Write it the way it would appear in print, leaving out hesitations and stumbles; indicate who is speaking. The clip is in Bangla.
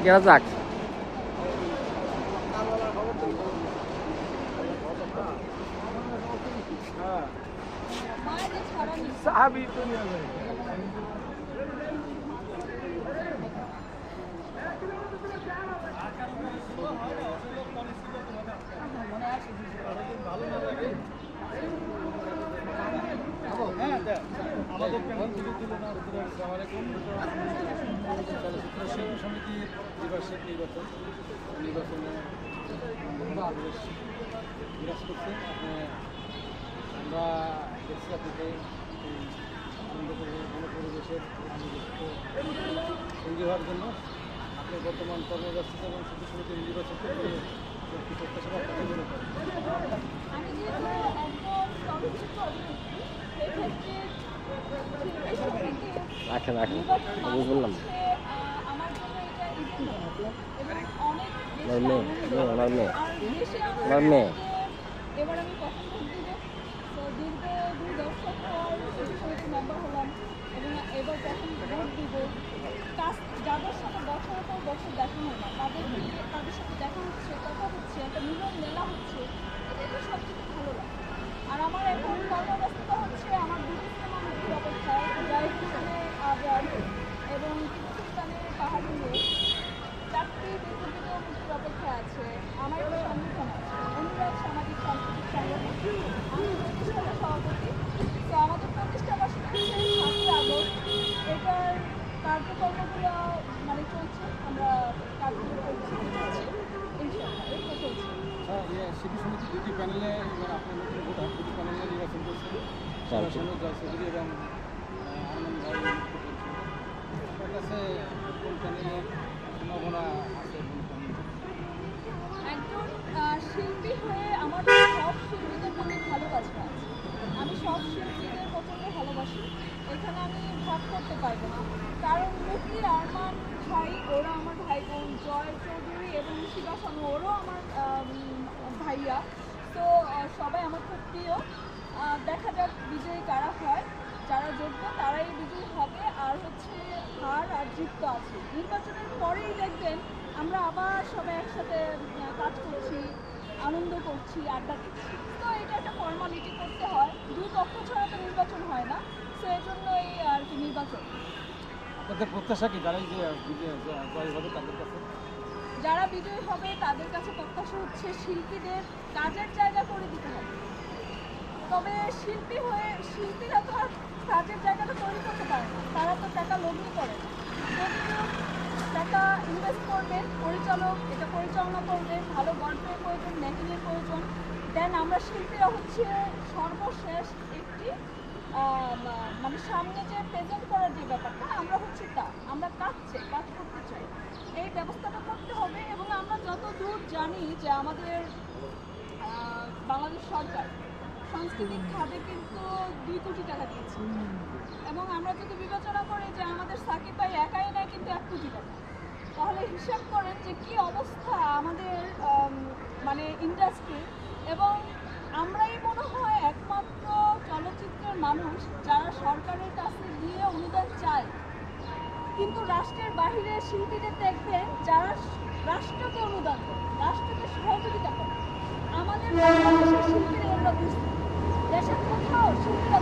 Speaker 1: গেরা যাক।
Speaker 2: সাহাবি তো নিয়ে যায়। আমাদের চলচ্চিত্র শিল্পী সমিতির দ্বিবার্ষিক নির্বাচনে বেশ বিরাজ করছে। আমরা দেখছি আপনাকে আনন্দ পরিবেশের সঙ্গী হওয়ার জন্য আপনি বর্তমান কর্মব্যস্ততা এবং শিল্পী সমিতির নির্বাচন করতে একটি প্রত্যাশা বা কথা মনে করেন।
Speaker 1: রাখেন রাখেন বললাম ওনার মেয়ে
Speaker 3: এবার আমি প্রথম ভোট দিব। তো দীর্ঘ 2 দশক পর শিশু সমিতির মেম্বার হলাম এবং এবার প্রথম ভোট দিব। কাজ যাদের সাথে বছরের পর বছর দেখা হয় না তাদের সাথে দেখা হচ্ছে, কথা হচ্ছে, একটা মিলন মেলা হচ্ছে, এটা সবচেয়ে ভালো লাগে। আর আমার এখন কর্মব্যস্ততা হচ্ছে আমার দুটি সিনেমা মুক্তির অপেক্ষায়, জাহিদ হোসেনের আজাদ এবং পাকিস্তানের পাহাড়ি মেয়ে, 4টি দীর্ঘদিনের মুক্তির অপেক্ষায় আছে। আমার একটা সংগঠন আছে, অনুরাগ সামাজিক সাংস্কৃতিক সংগঠন, আমি প্রতিষ্ঠাতা সভাপতি। তো আমাদের প্রতিষ্ঠা বার্ষিকী হচ্ছে 7ই আগস্ট। এটার কার্যক্রমগুলো মানে চলছে, আমরা কার্যক্রম করছি ইনশাআল্লাহ এই তো চলছে।
Speaker 2: শিল্পী সমিতি দুটি প্যানেলে এবার আপনার নতুন ভোটার দুটি প্যানেলে নির্বাচন করছেন, চৌধুরী এবং আনন্দ ভাই। আপনার কাছে কোন প্যানেলের সম্ভাবনা আছে?
Speaker 3: একজন শিল্পী হয়ে আমার সব শিল্পীদের প্রতি ভালোবাসা আছে। আমি সব শিল্পীদের প্রচণ্ড ভালোবাসি। এখানে আমি ভাগ করতে পারবো না, কারণ মুক্তি আরমান ভাই ওরা আমার ভাই বোন, জয় চৌধুরী এবং শিবা শানু ওরাও আমার ভাইয়া। তো সবাই আমার খুব প্রিয়। দেখা যাক বিজয়ী কারা হয়, যারা যোগ্য তারাই বিজয়ী হবে। আর হচ্ছে হার আর জিত তো আছে, নির্বাচনের পরেই দেখবেন আমরা আবার সবাই একসাথে কাজ করছি, আনন্দ করছি, আড্ডা দিচ্ছি। তো এটা একটা ফর্মালিটি করতে হয়, দুই পক্ষ ছাড়া তো নির্বাচন হয় না। তো এই জন্যই আর কি নির্বাচন।
Speaker 2: আপনাদের প্রত্যাশা কি যারাই যে জয় হবে তাদের কাছে?
Speaker 3: যারা বিজয়ী হবে তাদের কাছে প্রত্যাশা হচ্ছে শিল্পীদের কাজের জায়গা করে দিতে হবে। তবে শিল্পীরা তো আর কাজের জায়গাটা তৈরি করতে পারে না, তারা তো টাকা লগ্নি করে না। টাকা ইনভেস্ট করবেন, পরিচালক এটা পরিচালনা করবে, ভালো গল্পের প্রয়োজন, মেকিংয়ের প্রয়োজন। দেন আমরা শিল্পীরা হচ্ছে সর্বশেষ একটি মানে সামনে যে প্রেজেন্ট করার যে ব্যাপারটা, আমরা হচ্ছে আমরা কাজ করতে চাই, এই ব্যবস্থাটা করতে হবে। এবং আমরা যত দূর জানি যে আমাদের বাংলাদেশ সরকার সাংস্কৃতিক খাতে কিন্তু 2 কোটি টাকা দিয়েছে, এবং আমরা যদি বিবেচনা করি যে আমাদের সাকিব ভাই একাই নেয় কিন্তু 1 কোটি টাকা, তাহলে হিসাব করেন যে কী অবস্থা আমাদের মানে ইন্ডাস্ট্রি। এবং আমরাই মনে হয় একমাত্র চলচ্চিত্রের মানুষ যারা সরকারের কাছে গিয়ে অনুদান চায়, কিন্তু রাষ্ট্রের বাহিরে শিল্পীদের দেখবেন যারা রাষ্ট্রকে অনুদান করে, রাষ্ট্রকে সহযোগিতা করে। আমাদের বাংলাদেশের শিল্পীরা এগুলো বুঝতে, দেশের কোথাও শিল্পীরা